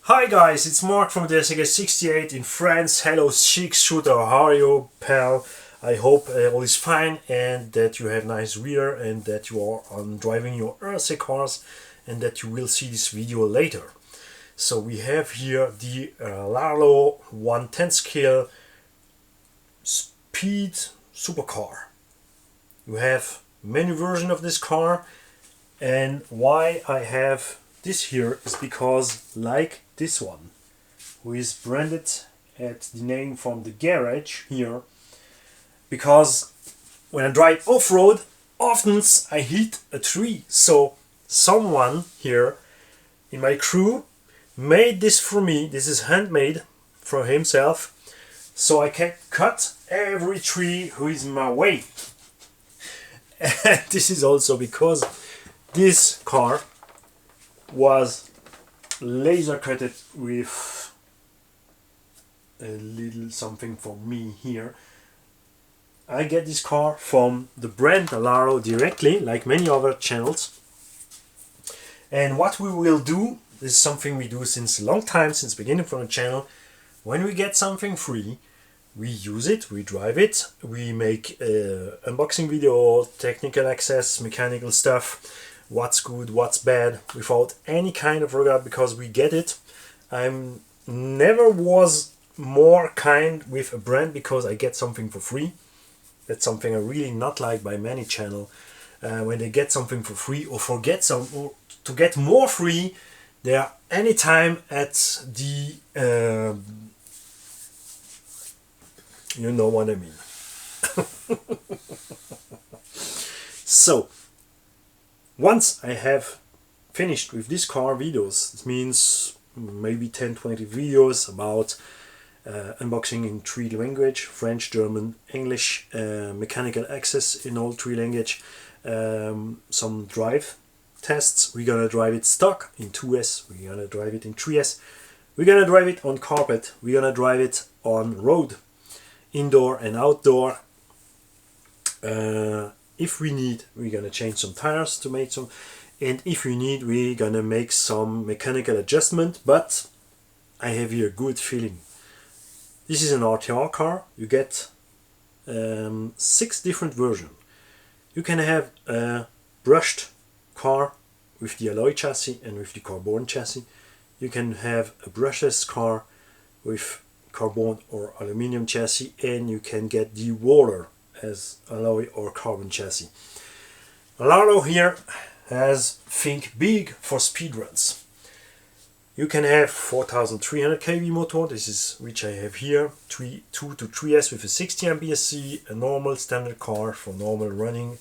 Hi guys, it's Mark from the RCalsace in France. Hello chic shooter, how are you pal? I hope all is fine and that you have nice rear and that you are driving your RC cars and that you will see this video later. So we have here the Rlaarlo 110 scale speed supercar. You have many versions of this car, and why I have this here is because, like this one, who is branded at the name from the garage here, because when I drive off-road, often I hit a tree. So someone here in my crew made this for me. This is handmade for himself, so I can cut every tree who is in my way. And this is also because this car was laser cutted with a little something for me here. I get this car from the brand Rlaarlo directly, like many other channels. And what we will do, this is something we do since a long time, since beginning from the channel. When we get something free, we use it, we drive it, we make unboxing video, technical access, mechanical stuff, what's good, what's bad, without any kind of regard, because we get it. I never was more kind with a brand because I get something for free. That's something I really not like by many channel. When they get something for free or forget some, or to get more free, they are anytime at the you know what I mean. So once I have finished with this car videos, it means maybe 10-20 videos about unboxing in 3 languages, French, German, English, mechanical access in all 3 languages, some drive tests. We're gonna drive it stock in 2S, we're gonna drive it in 3S, we're gonna drive it on carpet, we're gonna drive it on road, indoor and outdoor. If we need, we're gonna change some tires to make some, and if we need, we're gonna make some mechanical adjustment. But I have here a good feeling. This is an RTR car. You get 6 different versions. You can have a brushed car with the alloy chassis and with the carbon chassis. You can have a brushless car with carbon or aluminium chassis, and you can get the roller as alloy or carbon chassis. Rlaarlo here has think big for speed runs. You can have 4300 kV motor, this is which I have here, 2 to 3S with a 60 AMP-SC, a normal standard car for normal running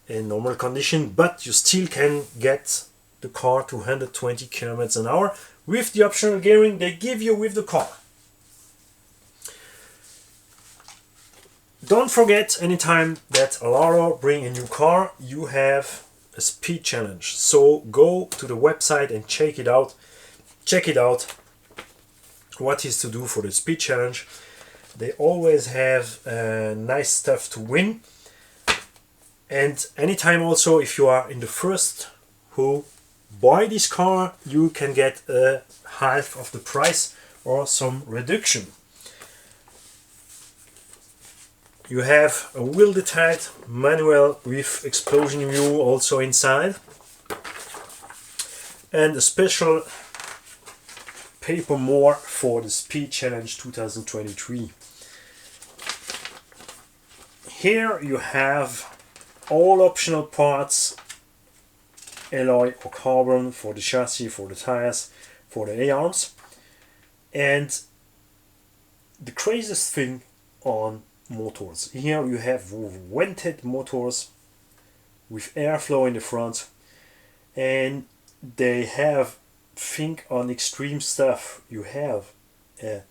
in normal condition, but you still can get the car to 120 km an hour with the optional gearing they give you with the car. Don't forget, anytime that Rlaarlo bring a new car, you have a speed challenge. So go to the website and check it out. Check it out. What is to do for the speed challenge? They always have nice stuff to win. And anytime also, if you are in the first who buy this car, you can get half of the price or some reduction. You have a wheel detailed manual with explosion view also inside, and a special paper more for the Speed Challenge 2023. Here you have all optional parts, alloy or carbon for the chassis, for the tires, for the A-arms, and the craziest thing on motors. Here you have vented motors with airflow in the front, and they have think on extreme stuff. You have a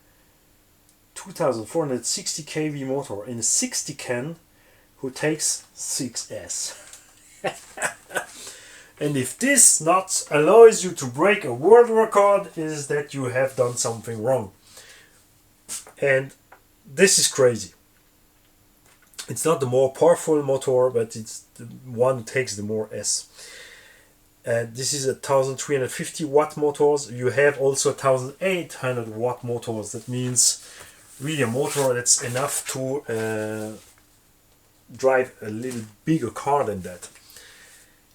2460 kV motor in a 60 can who takes 6S. And if this not allows you to break a world record, is that you have done something wrong. And this is crazy. It's not the more powerful motor, but it's the one who takes the more S. This is a 1350 watt motors. You have also 1800 watt motors. That means really a motor that's enough to drive a little bigger car than that.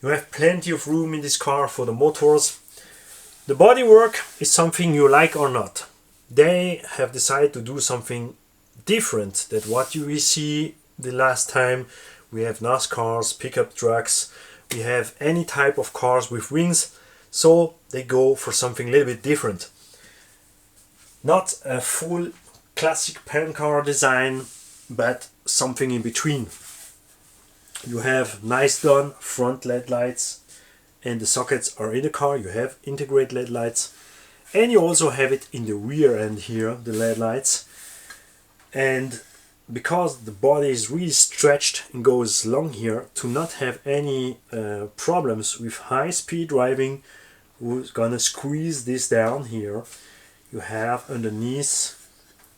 You have plenty of room in this car for the motors. The bodywork is something you like or not. They have decided to do something different than what you see the last time. We have NASCARs, pickup trucks, we have any type of cars with wings, so they go for something a little bit different. Not a full classic paint car design, but something in between. You have nice done front LED lights, and the sockets are in the car. You have integrated LED lights, and you also have it in the rear end here, the LED lights. And because the body is really stretched and goes long here, to not have any problems with high speed driving, we're gonna squeeze this down here. You have underneath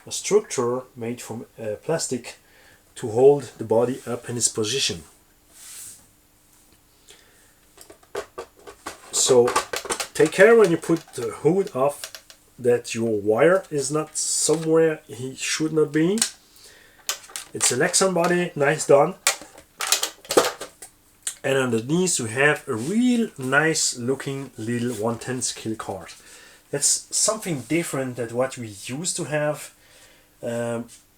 a structure made from plastic to hold the body up in its position. So take care when you put the hood off that your wire is not somewhere he should not be. It's a Lexan body, nice done. And underneath you have a real nice looking little 110 scale car. That's something different than what we used to have,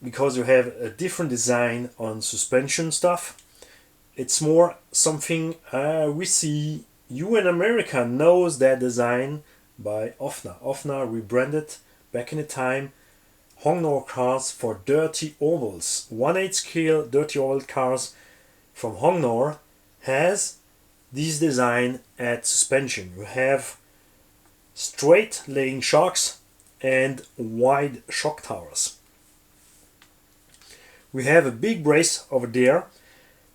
because you have a different design on suspension stuff. It's more something we see. You in America knows that design by Ofna. Ofna rebranded back in the time Hongnor cars for dirty ovals. 1/8 scale dirty oval cars from Hongnor has this design at suspension. You have straight laying shocks and wide shock towers. We have a big brace over there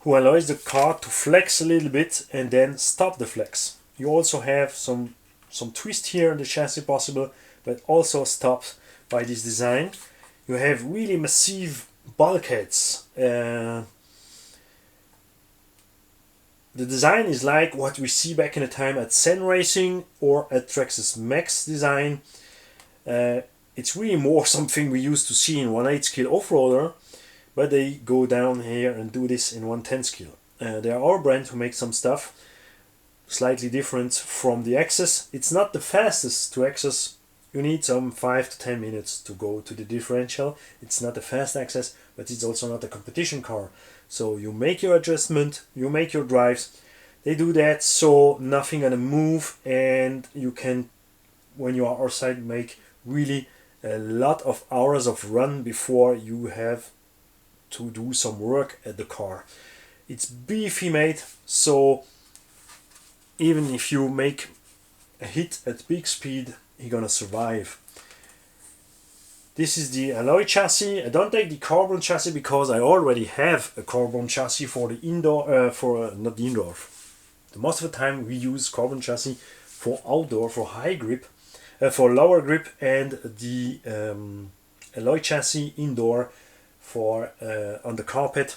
who allows the car to flex a little bit and then stop the flex. You also have some twist here in the chassis possible, but also stopped by this design. You have really massive bulkheads. The design is like what we see back in the time at Sen Racing or at Traxxas Max design. It's really more something we used to see in 1/8 scale off-roader, but they go down here and do this in 110 scale. There are brands who make some stuff slightly different from the access. It's not the fastest to access. You need some 5 to 10 minutes to go to the differential. It's not a fast access, but it's also not a competition car. So you make your adjustment, you make your drives. They do that so nothing gonna move, and you can, when you are outside, make really a lot of hours of run before you have to do some work at the car. It's beefy made, so even if you make a hit at big speed, you're gonna survive. This is the alloy chassis. I don't take the carbon chassis because I already have a carbon chassis for the indoor, not the indoor. Most of the time we use carbon chassis for outdoor, for high grip, for lower grip, and the alloy chassis indoor for on the carpet,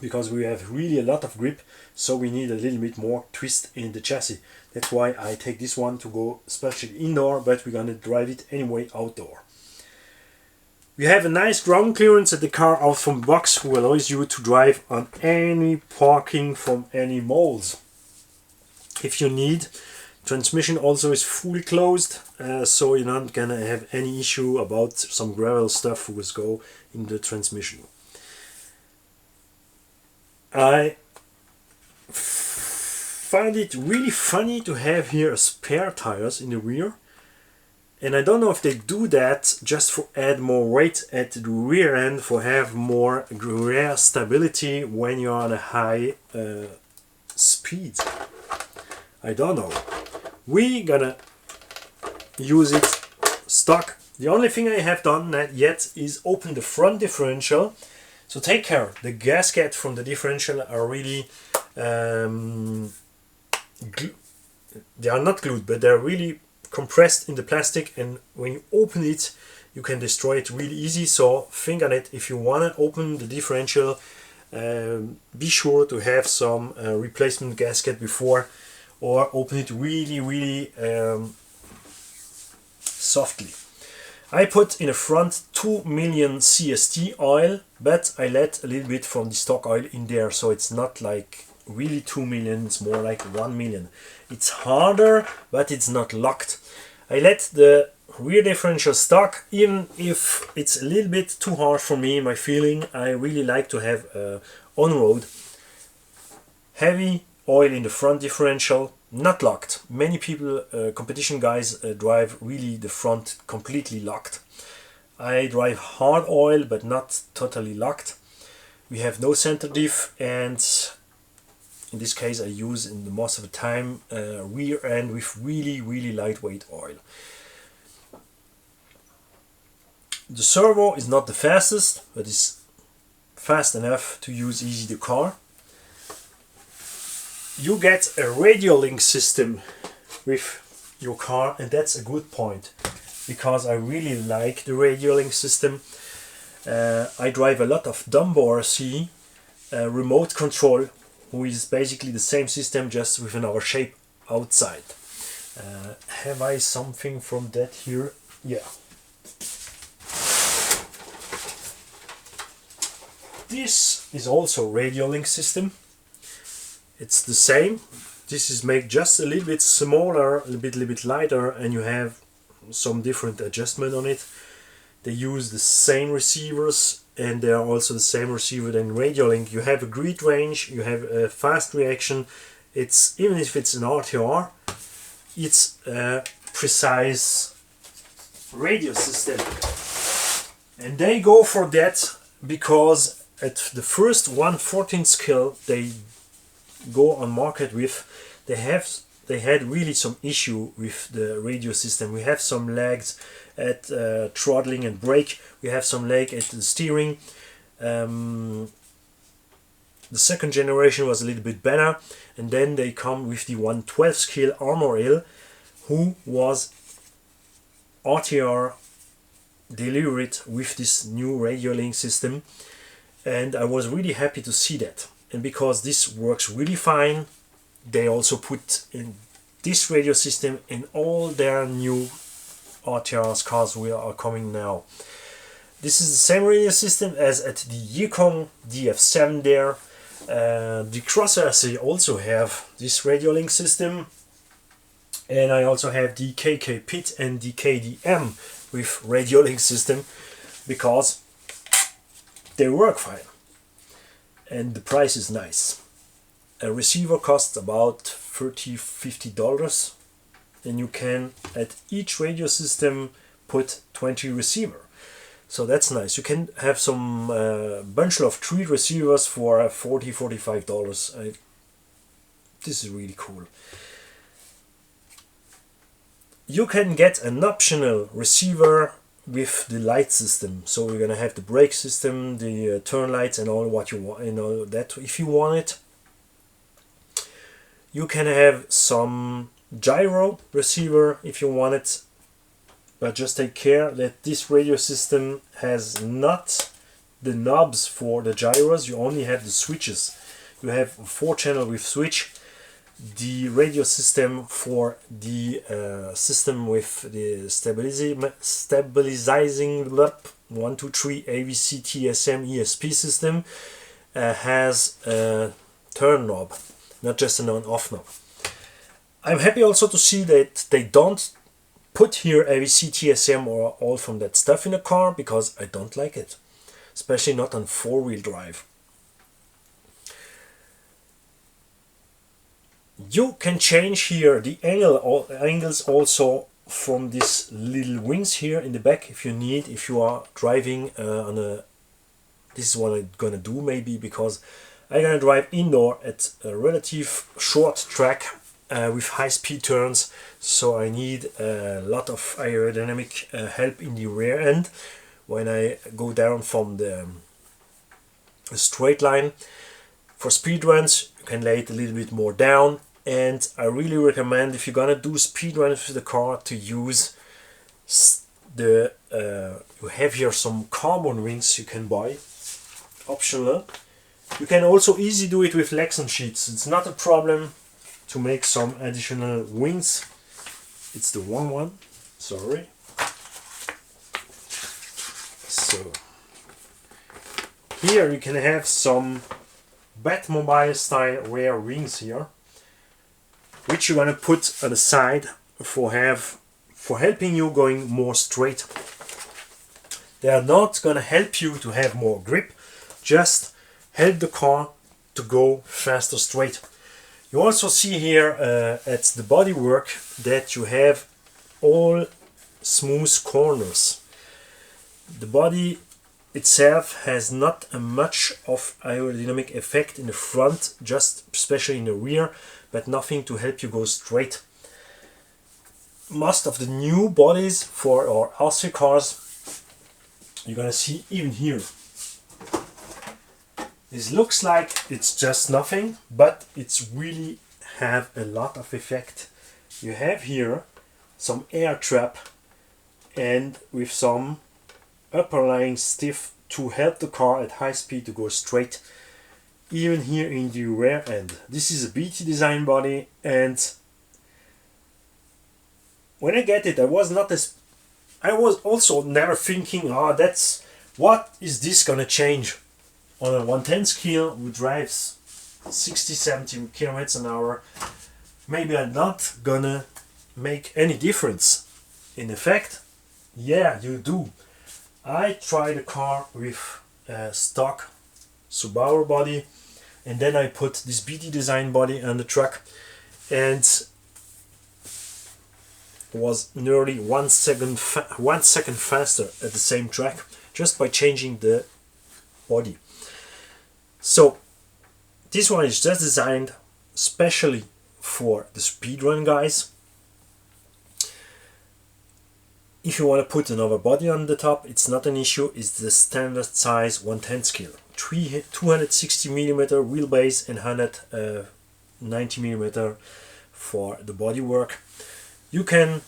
because we have really a lot of grip, so we need a little bit more twist in the chassis. That's why I take this one to go especially indoor, but we're gonna drive it anyway outdoor. We have a nice ground clearance at the car out from the box, who allows you to drive on any parking from any malls if you need. Transmission also is fully closed, so you're not gonna have any issue about some gravel stuff who will go in the transmission. I find it really funny to have here a spare tires in the rear, and I don't know if they do that just for add more weight at the rear end, for have more rear stability when you're on a high speed. I don't know. We gonna use it stock. The only thing I have done yet is open the front differential. So take care, the gasket from the differential are really they are not glued, but they're really compressed in the plastic, and when you open it you can destroy it really easy. So think on it. If you want to open the differential, be sure to have some replacement gasket before, or open it really softly. I put in the front 2 million CST oil, but I let a little bit from the stock oil in there, so it's not like really 2 million, it's more like 1 million. It's harder, but it's not locked. I let the rear differential stock, even if it's a little bit too hard for me, my feeling. I really like to have on-road heavy oil in the front differential, not locked. Many people, competition guys, drive really the front completely locked. I drive hard oil, but not totally locked. We have no center diff, and in this case I use in the most of the time rear end with really lightweight oil. The servo is not the fastest, but it's fast enough to use easy the car. You get a radio link system with your car, and that's a good point, because I really like the radio link system. I drive a lot of Dumbo RC remote control, who is basically the same system, just with another shape outside. Have I something from that here? Yeah. This is also radio link system. It's the same. This is made just a little bit smaller, a little bit lighter, and you have some different adjustment on it. They use the same receivers, and they are also the same receiver than radio link. You have a great range, you have a fast reaction. It's, even if it's an RTR, it's a precise radio system, and they go for that because at the first 1/14 scale they go on market with, they had really some issue with the radio system. We have some lags at throttling and brake. We have some lag at the steering. The second generation was a little bit better, and then they come with the 1/12 scale Armor Hill, who was RTR delivered with this new radio link system, and I was really happy to see that. And because this works really fine, they also put in this radio system in all their new RTRs cars we are coming now. This is the same radio system as at the Yukon DF7 there. The Crocrc RC also have this radio link system, and I also have the KK Pit and the KDM with radio link system, because they work fine and the price is nice. A receiver costs about $30–50, and you can at each radio system put 20 receiver, so that's nice. You can have some bunch of 3 receivers for $40–45. This is really cool. You can get an optional receiver with the light system, so we're gonna have the brake system, the turn lights, and all what you want, and all that if you want it. You can have some gyro receiver if you want it, but just take care that this radio system has not the knobs for the gyros. You only have the switches. You have a 4-channel with switch. The radio system for the system with the stabilizing 1, 2, 3 AVC TSM ESP system has a turn knob, not just an on-off knob. I'm happy also to see that they don't put here AVC TSM or all from that stuff in the car, because I don't like it, especially not on 4-wheel drive. You can change here the angles also from these little wings here in the back if you need, if you are driving on a, this is what I'm gonna do maybe, because I'm gonna drive indoor at a relative short track with high-speed turns, so I need a lot of aerodynamic help in the rear end when I go down from the straight line. For speed runs you can lay it a little bit more down, and I really recommend, if you're gonna do speed runs with the car, to use the you have here some carbon rings you can buy, optional. You can also easily do it with Lexan sheets, it's not a problem. to make some additional wings. It's the wrong one, sorry. So here you can have some Batmobile style rear wings here, which you're gonna put on the side for helping you going more straight. They are not gonna help you to have more grip, just help the car to go faster straight. You also see here at the bodywork that you have all smooth corners. The body itself has not a much of aerodynamic effect in the front, just especially in the rear, but nothing to help you go straight. Most of the new bodies for our RC cars, you're gonna see even here. This looks like it's just nothing, but it's really have a lot of effect. You have here some air trap and with some upper lying stiff to help the car at high speed to go straight. Even here in the rear end. This is a Emii Design body, and when I get it, I was also never thinking, oh, that's what is this gonna change on a 110 scale who drives 60-70 kilometers an hour. Maybe I'm not gonna make any difference. In effect, yeah, you do. I tried the car with a stock Subaru body, and then I put this Emii Design body on the truck, and was nearly 1 second faster at the same track just by changing the body. So this one is just designed specially for the speedrun guys. If you want to put another body on the top, it's not an issue. It's the standard size 110 scale, 260mm wheelbase and 190mm for the bodywork. You can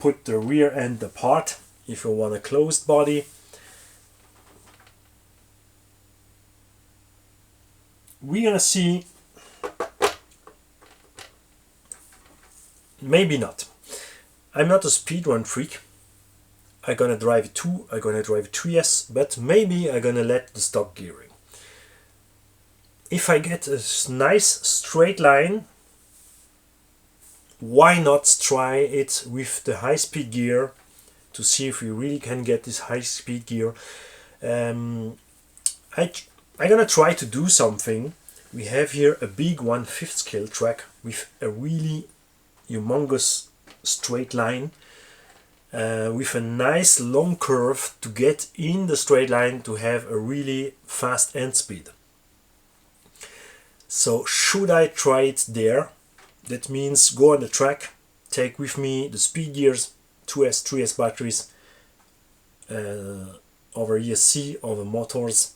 put the rear end apart if you want a closed body. We're gonna see, maybe not. I'm not a speedrun freak. I'm gonna drive a 2, I'm gonna drive a 3S, but maybe I'm gonna let the stock gearing. If I get a nice straight line, why not try it with the high-speed gear to see if we really can get this high-speed gear. I'm gonna try to do something. We have here a big 1/5 scale track with a really humongous straight line with a nice long curve to get in the straight line to have a really fast end speed. So should I try it there? That means go on the track, take with me the speed gears, 2S, 3S batteries, over ESC, over motors,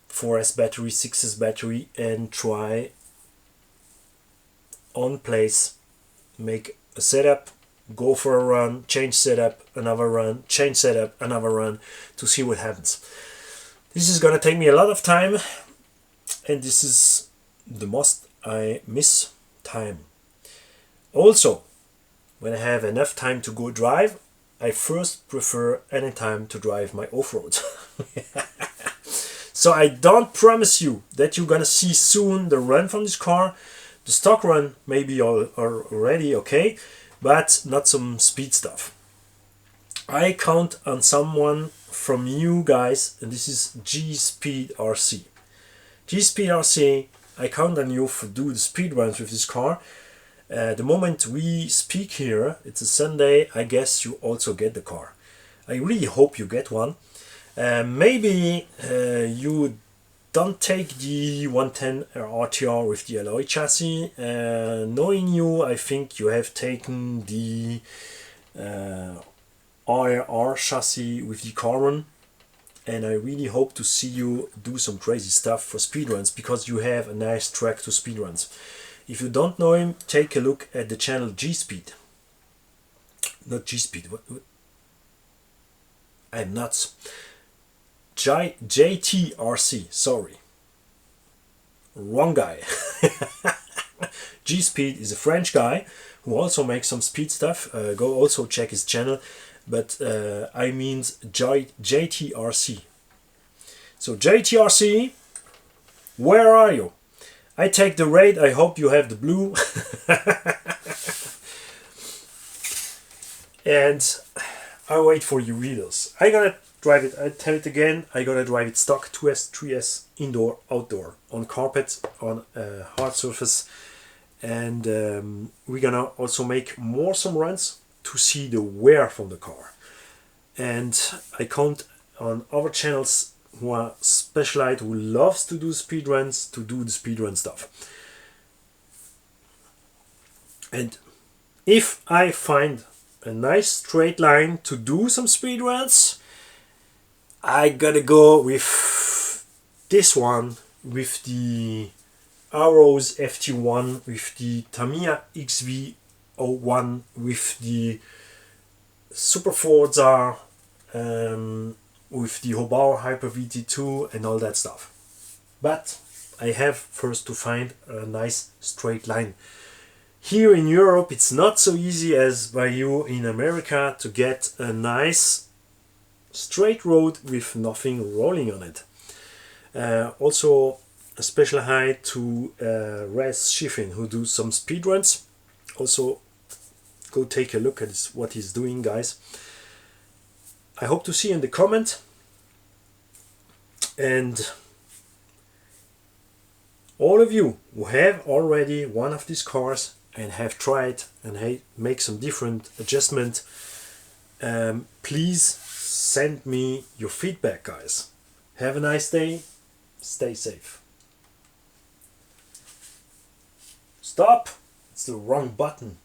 4S battery, 6S battery, and try on place, make a setup, go for a run, change setup, another run, change setup, another run, to see what happens. This is gonna take me a lot of time, and this is the most I miss time. Also, when I have enough time to go drive, I first prefer any time to drive my off-road. So I don't promise you that you're gonna see soon the run from this car. The stock run may be already okay, but not some speed stuff. I count on someone from you guys, and this is G-Speed RC. G-Speed RC, I count on you to do the speed runs with this car. The moment we speak here, it's a Sunday, I guess you also get the car. I really hope you get one. Maybe you don't take the 110 RTR with the alloy chassis. Knowing you, I think you have taken the RR chassis with the carbon. And I really hope to see you do some crazy stuff for speedruns, because you have a nice track to speedruns. If you don't know him, take a look at the channel G-Speed. Not G-Speed, what? I'm nuts. JTRC, sorry. Wrong guy. G-Speed is a French guy who also makes some speed stuff. Go also check his channel. But I mean JTRC. So JTRC, where are you? I take the red, I hope you have the blue. And I wait for your videos. I gonna drive it, I tell it again, I gonna drive it stock 2S, 3S, indoor, outdoor, on carpet, on hard surface. And we're gonna also make some runs to see the wear from the car. And I count on other channels who are specialized, who loves to do speed runs, to do the speed run stuff. And if I find a nice straight line to do some speed runs, I gotta go with this one, with the Arrows FT1, with the Tamiya XV01, with the Super Forza, with the Hobau Hyper VT2 and all that stuff. But I have first to find a nice straight line. Here in Europe it's not so easy as by you in America to get a nice straight road with nothing rolling on it. Also a special hi to Res Schiffin, who do some speed runs. Also go take a look at what he's doing, guys. I hope to see you in the comment. And all of you who have already one of these cars and have tried and make some different adjustment, please send me your feedback, guys. Have a nice day. Stay safe. Stop! It's the wrong button.